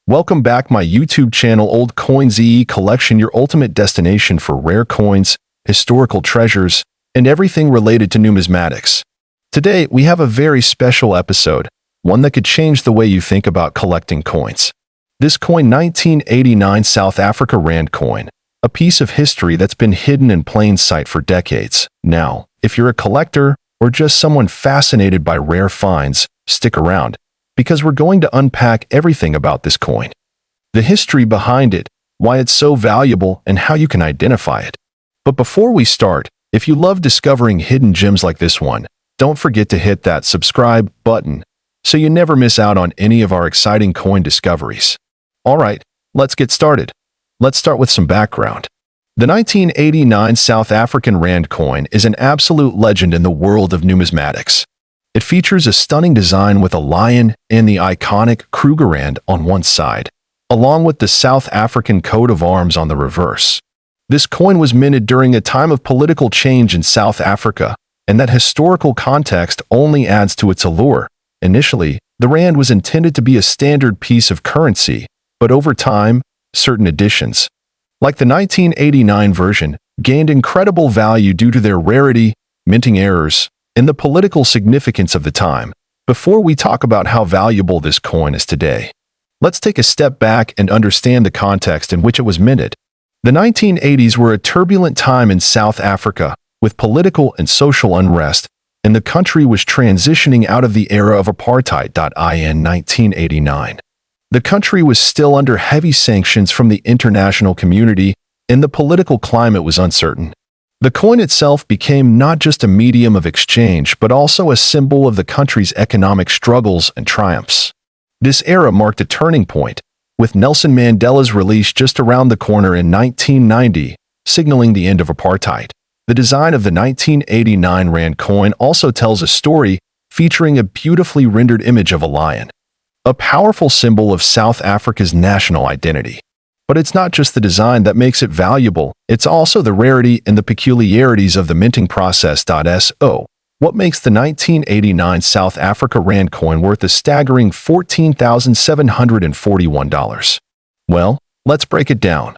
Welcome back my YouTube channel Old COIN ZE Collection, your ultimate destination for rare coins, historical treasures, and everything related to numismatics. Today, we have a very special episode, one that could change the way you think about collecting coins. This coin 1989 South Africa Rand coin, a piece of history that's been hidden in plain sight for decades. Now, if you're a collector or just someone fascinated by rare finds, stick around, because we're going to unpack everything about this coin. The history behind it, why it's so valuable, and how you can identify it. But before we start, if you love discovering hidden gems like this one, don't forget to hit that subscribe button so you never miss out on any of our exciting coin discoveries. Alright, let's get started. Let's start with some background. The 1989 South African Rand coin is an absolute legend in the world of numismatics. It features a stunning design with a lion and the iconic Krugerrand on one side, along with the South African coat of arms on the reverse. This coin was minted during a time of political change in South Africa, and that historical context only adds to its allure. Initially, the Rand was intended to be a standard piece of currency, but over time, certain additions, like the 1989 version, gained incredible value due to their rarity, minting errors, and the political significance of the time. Before we talk about how valuable this coin is today, let's take a step back and understand the context in which it was minted. The 1980s were a turbulent time in South Africa, with political and social unrest, and the country was transitioning out of the era of apartheid. In 1989, the country was still under heavy sanctions from the international community, and the political climate was uncertain. The coin itself became not just a medium of exchange, but also a symbol of the country's economic struggles and triumphs. This era marked a turning point, with Nelson Mandela's release just around the corner in 1990, signaling the end of apartheid. The design of the 1989 Rand coin also tells a story, featuring a beautifully rendered image of a lion, a powerful symbol of South Africa's national identity. But it's not just the design that makes it valuable, it's also the rarity and the peculiarities of the minting process. So, what makes the 1989 South Africa Rand coin worth a staggering $14,741? Well, let's break it down.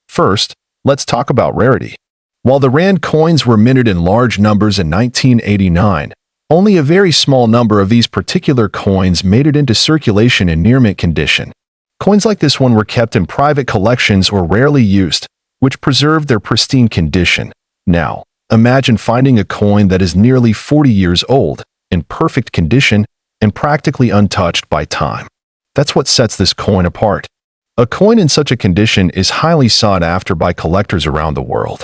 First, let's talk about rarity. While the Rand coins were minted in large numbers in 1989, only a very small number of these particular coins made it into circulation in near-mint condition. Coins like this one were kept in private collections or rarely used, which preserved their pristine condition. Now, imagine finding a coin that is nearly 40 years old, in perfect condition, and practically untouched by time. That's what sets this coin apart. A coin in such a condition is highly sought after by collectors around the world.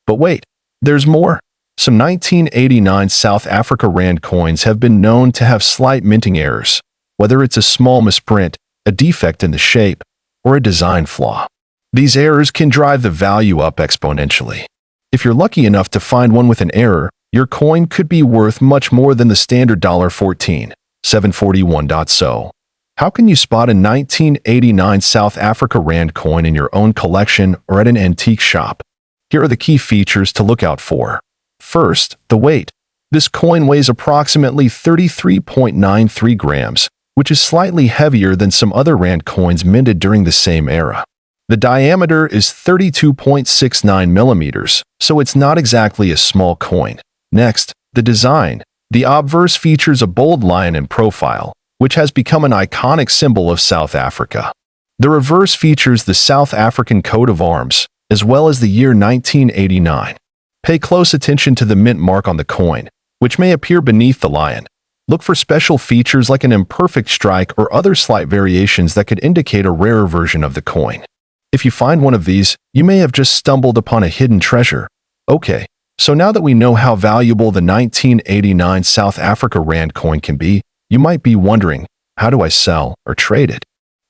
But wait, there's more. Some 1989 South Africa Rand coins have been known to have slight minting errors, whether it's a small misprint, a defect in the shape, or a design flaw. These errors can drive the value up exponentially. If you're lucky enough to find one with an error, your coin could be worth much more than the standard $14,741. So, how can you spot a 1989 South Africa Rand coin in your own collection or at an antique shop? Here are the key features to look out for. First, the weight. This coin weighs approximately 33.93 grams, which is slightly heavier than some other Rand coins minted during the same era. The diameter is 32.69 millimeters, so it's not exactly a small coin. Next, the design. The obverse features a bold lion in profile, which has become an iconic symbol of South Africa. The reverse features the South African coat of arms, as well as the year 1989. Pay close attention to the mint mark on the coin, which may appear beneath the lion. Look for special features like an imperfect strike or other slight variations that could indicate a rarer version of the coin. If you find one of these, you may have just stumbled upon a hidden treasure. Okay, so now that we know how valuable the 1989 South Africa Rand coin can be, you might be wondering, how do I sell or trade it?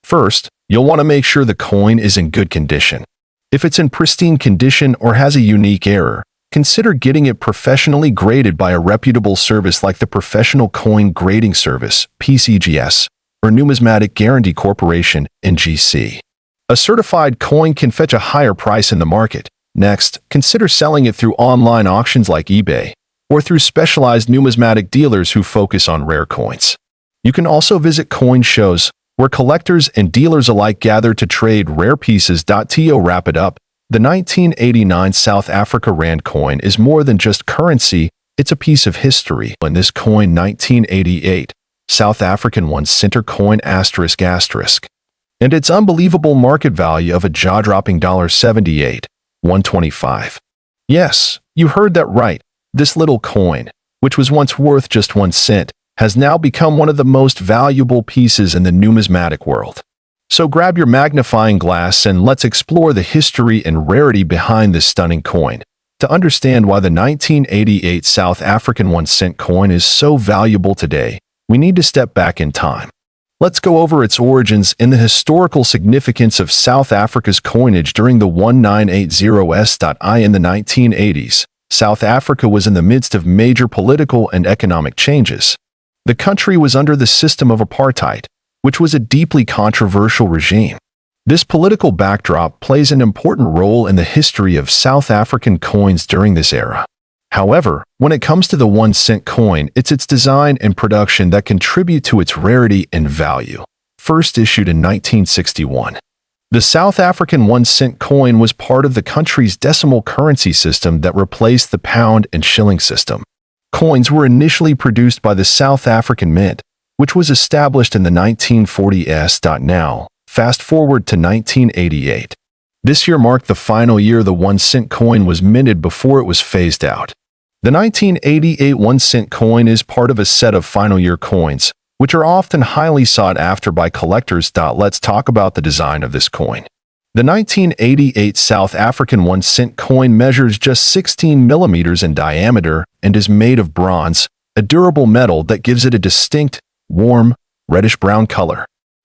First, you'll want to make sure the coin is in good condition. If it's in pristine condition or has a unique error, consider getting it professionally graded by a reputable service like the Professional Coin Grading Service, PCGS, or Numismatic Guarantee Corporation, NGC. A certified coin can fetch a higher price in the market. Next, consider selling it through online auctions like eBay, or through specialized numismatic dealers who focus on rare coins. You can also visit coin shows, where collectors and dealers alike gather to trade rare pieces. To wrap it up, the 1989 South Africa Rand coin is more than just currency, it's a piece of history. In this coin, 1988, South African 1 cent coin ***, and its unbelievable market value of a jaw-dropping $78, 125. Yes, you heard that right. This little coin, which was once worth just 1 cent, has now become one of the most valuable pieces in the numismatic world. So grab your magnifying glass and let's explore the history and rarity behind this stunning coin. To understand why the 1988 South African 1 cent coin is so valuable today, we need to step back in time. Let's go over its origins and the historical significance of South Africa's coinage during the 1980s. In the 1980s, South Africa was in the midst of major political and economic changes. The country was under the system of apartheid, which was a deeply controversial regime. This political backdrop plays an important role in the history of South African coins during this era. However, when it comes to the 1 cent coin, it's its design and production that contribute to its rarity and value. First issued in 1961. The South African 1 cent coin was part of the country's decimal currency system that replaced the pound and shilling system. Coins were initially produced by the South African Mint, which was established in the 1940s. Now, fast forward to 1988. This year marked the final year the 1 cent coin was minted before it was phased out. The 1988 1 cent coin is part of a set of final year coins, which are often highly sought after by collectors. Let's talk about the design of this coin. The 1988 South African 1 cent coin measures just 16 millimeters in diameter and is made of bronze, a durable metal that gives it a distinct, warm, reddish-brown color.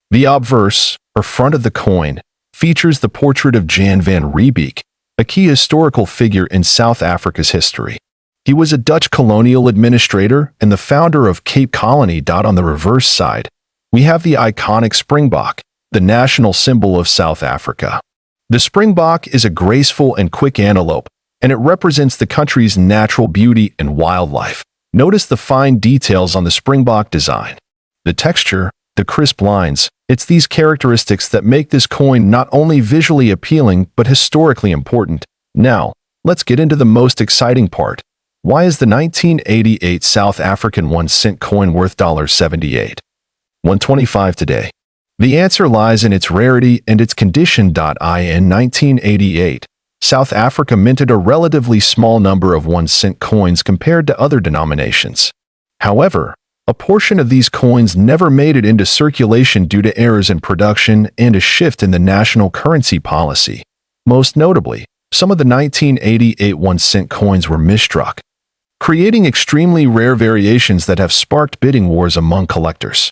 The obverse, or front of the coin, features the portrait of Jan van Riebeeck, a key historical figure in South Africa's history. He was a Dutch colonial administrator and the founder of Cape Colony. On the reverse side, we have the iconic springbok, the national symbol of South Africa. The springbok is a graceful and quick antelope, and it represents the country's natural beauty and wildlife. Notice the fine details on the springbok design. The texture, the crisp lines, it's these characteristics that make this coin not only visually appealing but historically important. Now, let's get into the most exciting part. Why is the 1988 South African 1 cent coin worth $78, 125 today? The answer lies in its rarity and its condition. In 1988, South Africa minted a relatively small number of 1 cent coins compared to other denominations. However, a portion of these coins never made it into circulation due to errors in production and a shift in the national currency policy. Most notably, some of the 1988 1 cent coins were misstruck, creating extremely rare variations that have sparked bidding wars among collectors.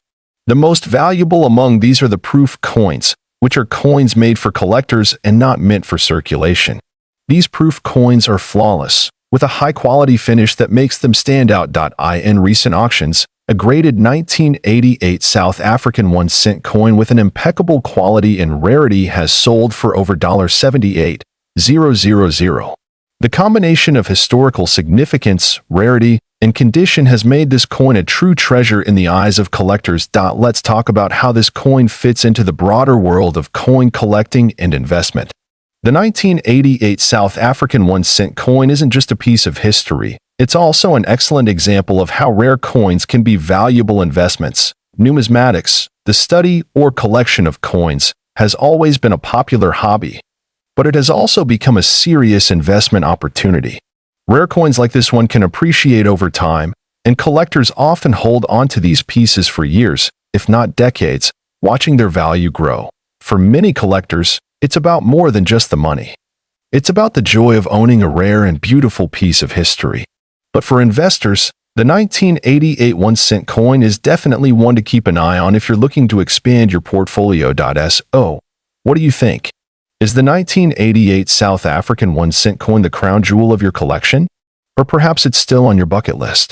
The most valuable among these are the proof coins, which are coins made for collectors and not meant for circulation. These proof coins are flawless, with a high-quality finish that makes them stand out. In recent auctions, a graded 1988 South African 1 cent coin with an impeccable quality and rarity has sold for over $78,000. The combination of historical significance, rarity, and condition has made this coin a true treasure in the eyes of collectors. Let's talk about how this coin fits into the broader world of coin collecting and investment. The 1988 South African 1 cent coin isn't just a piece of history, it's also an excellent example of how rare coins can be valuable investments. Numismatics, the study or collection of coins, has always been a popular hobby, but it has also become a serious investment opportunity. Rare coins like this one can appreciate over time, and collectors often hold onto these pieces for years, if not decades, watching their value grow. For many collectors, it's about more than just the money. It's about the joy of owning a rare and beautiful piece of history. But for investors, the 1988 1 cent coin is definitely one to keep an eye on if you're looking to expand your portfolio. So, what do you think? Is the 1988 South African 1 cent coin the crown jewel of your collection? Or perhaps it's still on your bucket list?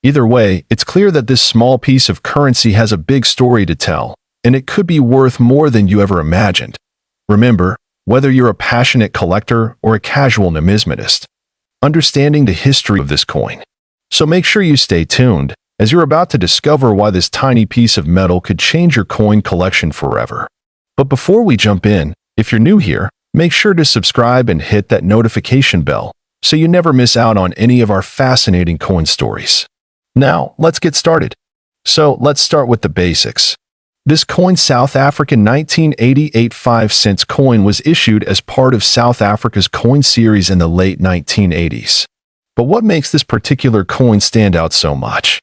Either way, it's clear that this small piece of currency has a big story to tell, and it could be worth more than you ever imagined. Remember, whether you're a passionate collector or a casual numismatist, understanding the history of this coin. So make sure you stay tuned, as you're about to discover why this tiny piece of metal could change your coin collection forever. But before we jump in, if you're new here, make sure to subscribe and hit that notification bell so you never miss out on any of our fascinating coin stories. Now, let's get started. So, let's start with the basics. This coin, South African 1988 5-cent coin, was issued as part of South Africa's coin series in the late 1980s. But what makes this particular coin stand out so much?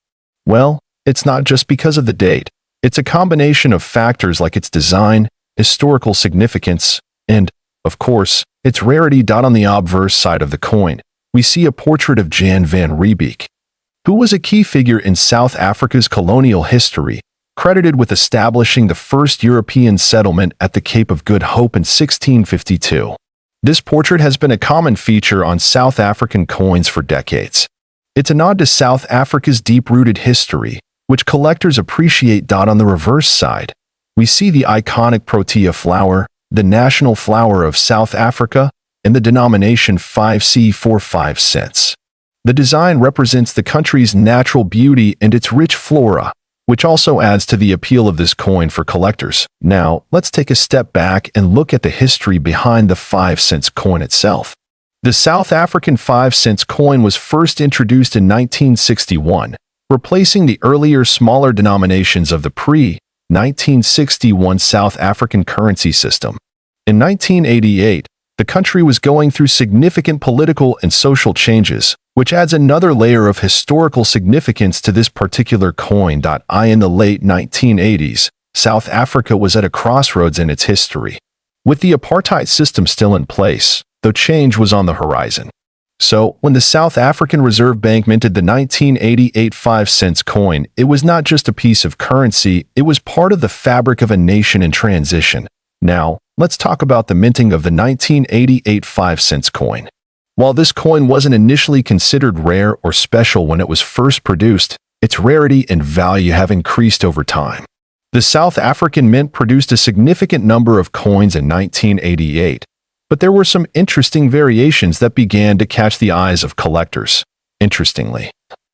Well, it's not just because of the date. It's a combination of factors like its design, historical significance, and, of course, its rarity. On the obverse side of the coin, we see a portrait of Jan van Riebeeck, who was a key figure in South Africa's colonial history, credited with establishing the first European settlement at the Cape of Good Hope in 1652. This portrait has been a common feature on South African coins for decades. It's a nod to South Africa's deep-rooted history, which collectors appreciate. On the reverse side, we see the iconic protea flower, the national flower of South Africa, and the denomination 5C for 5 cents. The design represents the country's natural beauty and its rich flora, which also adds to the appeal of this coin for collectors. Now, let's take a step back and look at the history behind the 5-cent coin itself. The South African 5-cent coin was first introduced in 1961, replacing the earlier smaller denominations of the pre-1961 South African currency system. In 1988, the country was going through significant political and social changes, which adds another layer of historical significance to this particular coin. In the late 1980s, South Africa was at a crossroads in its history. With the apartheid system still in place, though change was on the horizon. So, when the South African Reserve Bank minted the 1988 5-cent coin, it was not just a piece of currency, it was part of the fabric of a nation in transition. Now, let's talk about the minting of the 1988 5-cent coin. While this coin wasn't initially considered rare or special when it was first produced, its rarity and value have increased over time. The South African Mint produced a significant number of coins in 1988, but there were some interesting variations that began to catch the eyes of collectors. Interestingly,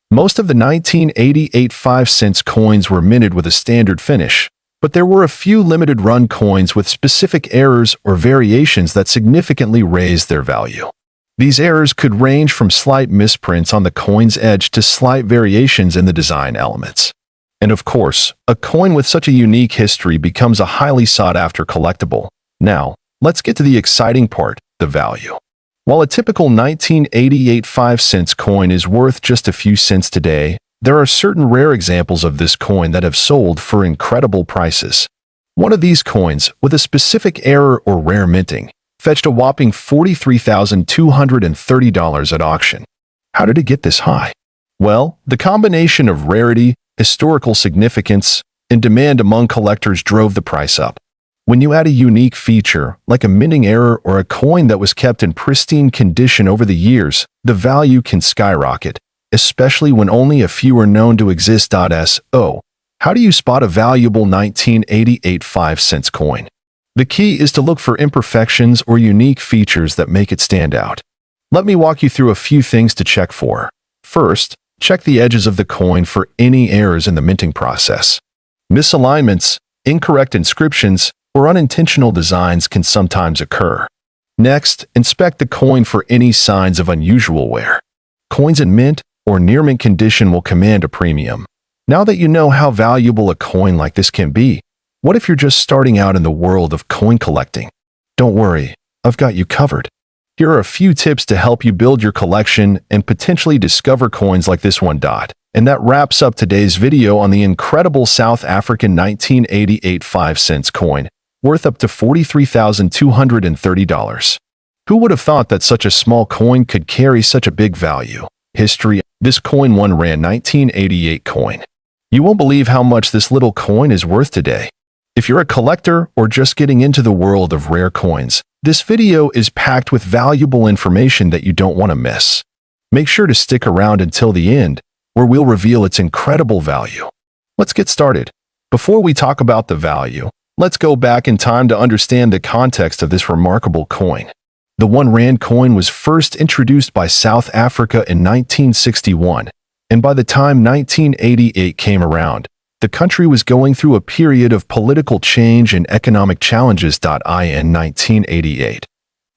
most of the 1988 5-cent coins were minted with a standard finish, but there were a few limited-run coins with specific errors or variations that significantly raised their value. These errors could range from slight misprints on the coin's edge to slight variations in the design elements. And of course, a coin with such a unique history becomes a highly sought-after collectible. Now, let's get to the exciting part, the value. While a typical 1988 5-cent coin is worth just a few cents today, there are certain rare examples of this coin that have sold for incredible prices. One of these coins, with a specific error or rare minting, fetched a whopping $43,230 at auction. How did it get this high? Well, the combination of rarity, historical significance, and demand among collectors drove the price up. When you add a unique feature, like a minting error or a coin that was kept in pristine condition over the years, the value can skyrocket, especially when only a few are known to exist. So, how do you spot a valuable 1988 5-cent coin? The key is to look for imperfections or unique features that make it stand out. Let me walk you through a few things to check for. First, check the edges of the coin for any errors in the minting process. Misalignments, incorrect inscriptions, or unintentional designs can sometimes occur. Next, inspect the coin for any signs of unusual wear. Coins in mint or near mint condition will command a premium. Now that you know how valuable a coin like this can be, what if you're just starting out in the world of coin collecting? Don't worry, I've got you covered. Here are a few tips to help you build your collection and potentially discover coins like this one. And that wraps up today's video on the incredible South African 1988 5-cent coin, worth up to $43,230. Who would have thought that such a small coin could carry such a big value? History. This coin one rand 1988 coin. You won't believe how much this little coin is worth today. If you're a collector or just getting into the world of rare coins, this video is packed with valuable information that you don't want to miss. Make sure to stick around until the end, where we'll reveal its incredible value. Let's get started. Before we talk about the value, let's go back in time to understand the context of this remarkable coin. The 1 rand coin was first introduced by South Africa in 1961, and by the time 1988 came around, the country was going through a period of political change and economic challenges. In 1988,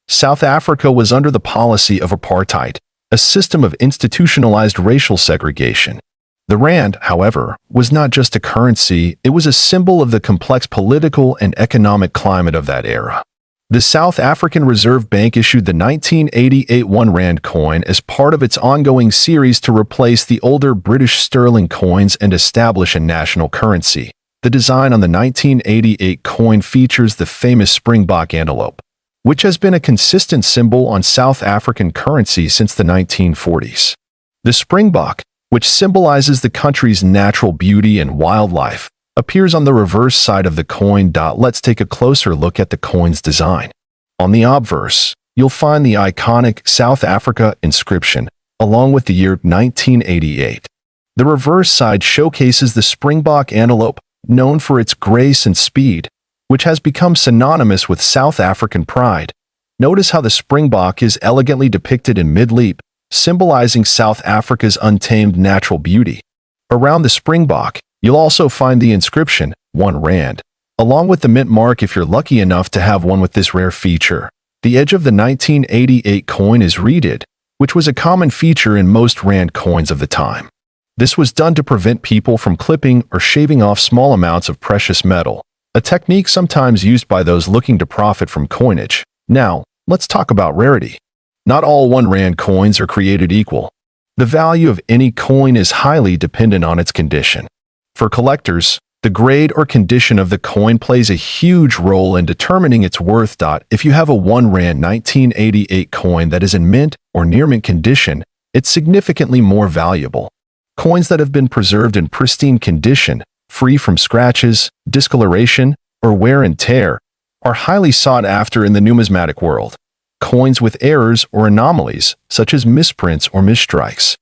South Africa was under the policy of apartheid, a system of institutionalized racial segregation. The rand, however, was not just a currency, it was a symbol of the complex political and economic climate of that era. The South African Reserve Bank issued the 1988 1 rand coin as part of its ongoing series to replace the older British sterling coins and establish a national currency. The design on the 1988 coin features the famous springbok antelope, which has been a consistent symbol on South African currency since the 1940s. The springbok, which symbolizes the country's natural beauty and wildlife, appears on the reverse side of the coin. Let's take a closer look at the coin's design. On the obverse, you'll find the iconic South Africa inscription, along with the year 1988. The reverse side showcases the springbok antelope, known for its grace and speed, which has become synonymous with South African pride. Notice how the springbok is elegantly depicted in mid-leap, symbolizing South Africa's untamed natural beauty. Around the springbok, you'll also find the inscription, 1 rand, along with the mint mark if you're lucky enough to have one with this rare feature. The edge of the 1988 coin is reeded, which was a common feature in most rand coins of the time. This was done to prevent people from clipping or shaving off small amounts of precious metal, a technique sometimes used by those looking to profit from coinage. Now, let's talk about rarity. Not all 1 rand coins are created equal. The value of any coin is highly dependent on its condition. For collectors, the grade or condition of the coin plays a huge role in determining its worth. If you have a 1 rand 1988 coin that is in mint or near mint condition, it's significantly more valuable. Coins that have been preserved in pristine condition, free from scratches, discoloration, or wear and tear, are highly sought after in the numismatic world. Coins with errors or anomalies, such as misprints or misstrikes,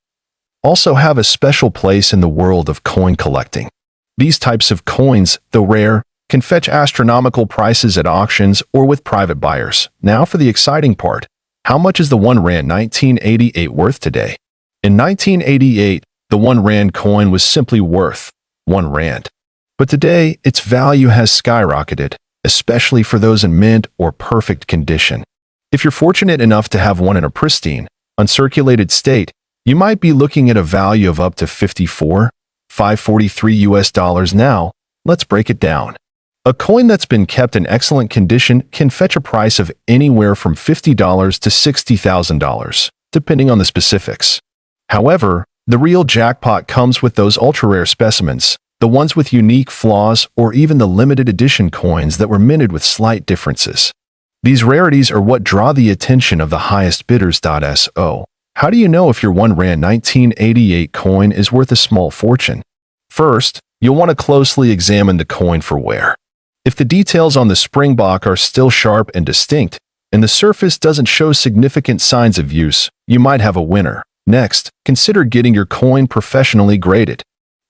also have a special place in the world of coin collecting. These types of coins, though rare, can fetch astronomical prices at auctions or with private buyers. Now for the exciting part. How much is the 1 rand 1988 worth today? In 1988, the 1 rand coin was simply worth 1 rand. But today, its value has skyrocketed, especially for those in mint or perfect condition. If you're fortunate enough to have one in a pristine, uncirculated state, you might be looking at a value of up to $543 now. Let's break it down. A coin that's been kept in excellent condition can fetch a price of anywhere from $50 to $60,000, depending on the specifics. However, the real jackpot comes with those ultra-rare specimens, the ones with unique flaws or even the limited edition coins that were minted with slight differences. These rarities are what draw the attention of the highest bidders. So, how do you know if your 1 rand 1988 coin is worth a small fortune? First, you'll want to closely examine the coin for wear. If the details on the springbok are still sharp and distinct, and the surface doesn't show significant signs of use, you might have a winner. Next, consider getting your coin professionally graded.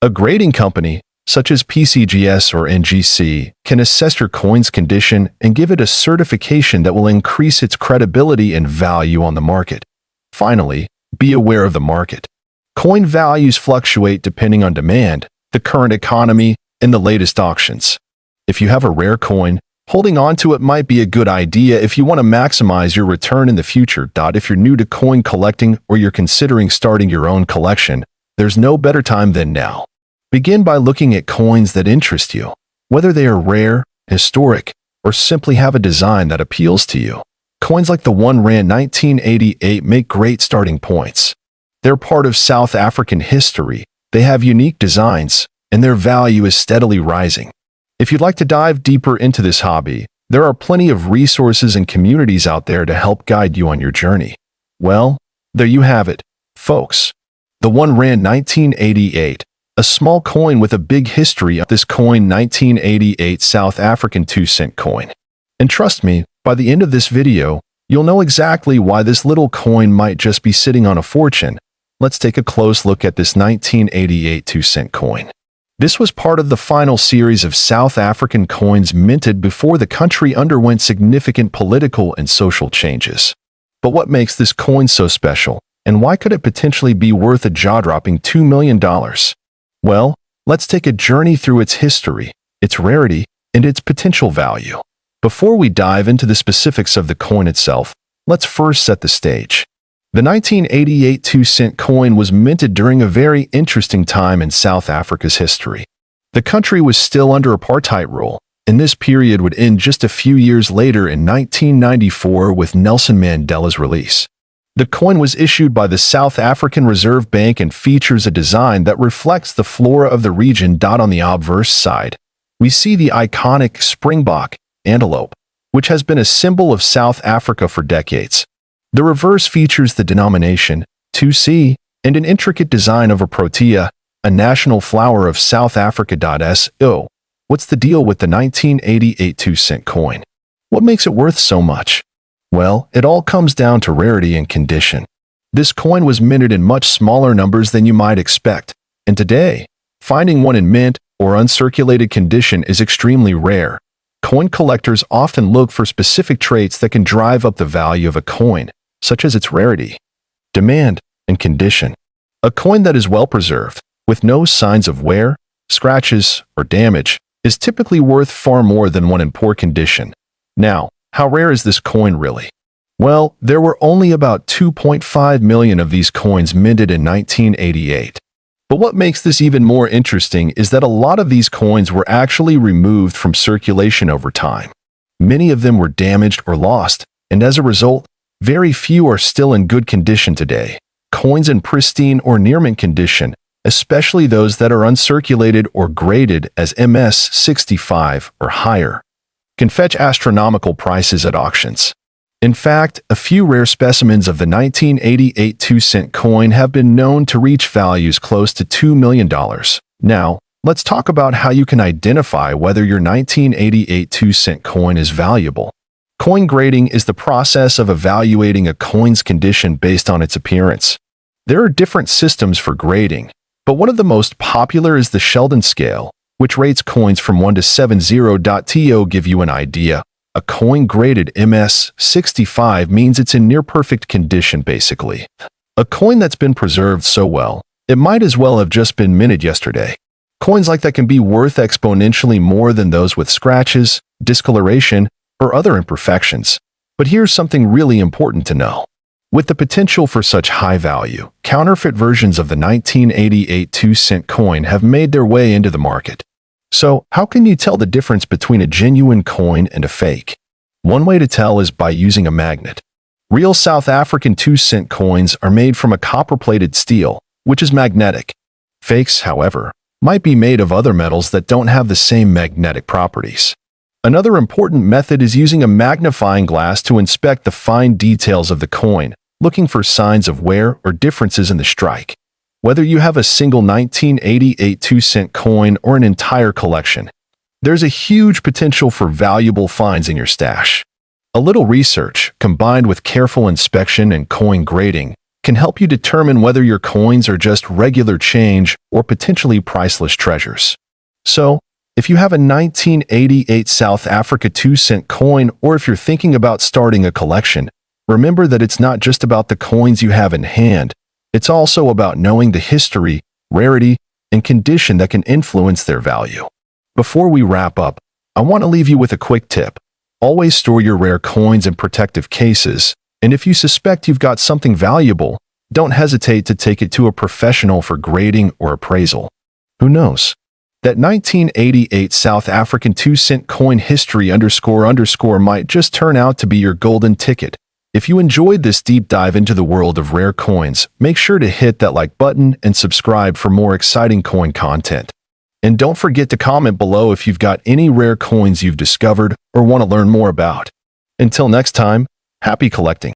A grading company, such as PCGS or NGC, can assess your coin's condition and give it a certification that will increase its credibility and value on the market. Finally, be aware of the market. Coin values fluctuate depending on demand, the current economy, and the latest auctions. If you have a rare coin, holding on to it might be a good idea if you want to maximize your return in the future. If you're new to coin collecting or you're considering starting your own collection, there's no better time than now. Begin by looking at coins that interest you, whether they are rare, historic, or simply have a design that appeals to you. Coins like the 1 rand 1988 make great starting points. They're part of South African history, they have unique designs, and their value is steadily rising. If you'd like to dive deeper into this hobby, there are plenty of resources and communities out there to help guide you on your journey. Well, there you have it, folks. The 1 rand 1988. A small coin with a big history of this coin 1988 South African 2-cent coin. And trust me, by the end of this video, you'll know exactly why this little coin might just be sitting on a fortune. Let's take a close look at this 1988 2-cent coin. This was part of the final series of South African coins minted before the country underwent significant political and social changes. But what makes this coin so special, And why could it potentially be worth a jaw-dropping $2 million? Well, let's take a journey through its history, its rarity, and its potential value. Before we dive into the specifics of the coin itself, let's first set the stage. The 1988 2-cent coin was minted during a very interesting time in South Africa's history. The country was still under apartheid rule, and this period would end just a few years later in 1994 with Nelson Mandela's release. The coin was issued by the South African Reserve Bank and features a design that reflects the flora of the region. On the obverse side, we see the iconic springbok antelope, which has been a symbol of South Africa for decades. The reverse features the denomination 2C and an intricate design of a protea, a national flower of South Africa. So, what's the deal with the 1988 2-cent coin? What makes it worth so much? Well, it all comes down to rarity and condition. This coin was minted in much smaller numbers than you might expect, and today, finding one in mint or uncirculated condition is extremely rare. Coin collectors often look for specific traits that can drive up the value of a coin, such as its rarity, demand, and condition. A coin that is well preserved, with no signs of wear, scratches, or damage, is typically worth far more than one in poor condition. Now, how rare is this coin really? Well, there were only about 2.5 million of these coins minted in 1988. But what makes this even more interesting is that a lot of these coins were actually removed from circulation over time. Many of them were damaged or lost, and as a result, very few are still in good condition today. Coins in pristine or near-mint condition, especially those that are uncirculated or graded as MS65 or higher, can fetch astronomical prices at auctions. In fact, a few rare specimens of the 1988 2-cent coin have been known to reach values close to $2 million. Now, let's talk about how you can identify whether your 1988 2-cent coin is valuable. Coin grading is the process of evaluating a coin's condition based on its appearance. There are different systems for grading, but one of the most popular is the Sheldon scale, which rates coins from 1 to 70. To give you an idea, a coin graded MS65 means it's in near-perfect condition basically. A coin that's been preserved so well, it might as well have just been minted yesterday. Coins like that can be worth exponentially more than those with scratches, discoloration, or other imperfections. But here's something really important to know. With the potential for such high value, counterfeit versions of the 1988 2-cent coin have made their way into the market. So, how can you tell the difference between a genuine coin and a fake? One way to tell is by using a magnet. Real South African 2-cent coins are made from a copper-plated steel, which is magnetic. Fakes, however, might be made of other metals that don't have the same magnetic properties. Another important method is using a magnifying glass to inspect the fine details of the coin, looking for signs of wear or differences in the strike. Whether you have a single 1988 2-cent coin or an entire collection, there's a huge potential for valuable finds in your stash. A little research, combined with careful inspection and coin grading, can help you determine whether your coins are just regular change or potentially priceless treasures. So, if you have a 1988 South Africa 2-cent coin, or if you're thinking about starting a collection, remember that it's not just about the coins you have in hand. It's also about knowing the history, rarity, and condition that can influence their value. Before we wrap up, I want to leave you with a quick tip. Always store your rare coins in protective cases, and if you suspect you've got something valuable, don't hesitate to take it to a professional for grading or appraisal. Who knows? That 1988 South African 2-cent coin history _ might just turn out to be your golden ticket. If you enjoyed this deep dive into the world of rare coins, make sure to hit that like button and subscribe for more exciting coin content. And don't forget to comment below if you've got any rare coins you've discovered or want to learn more about. Until next time, happy collecting.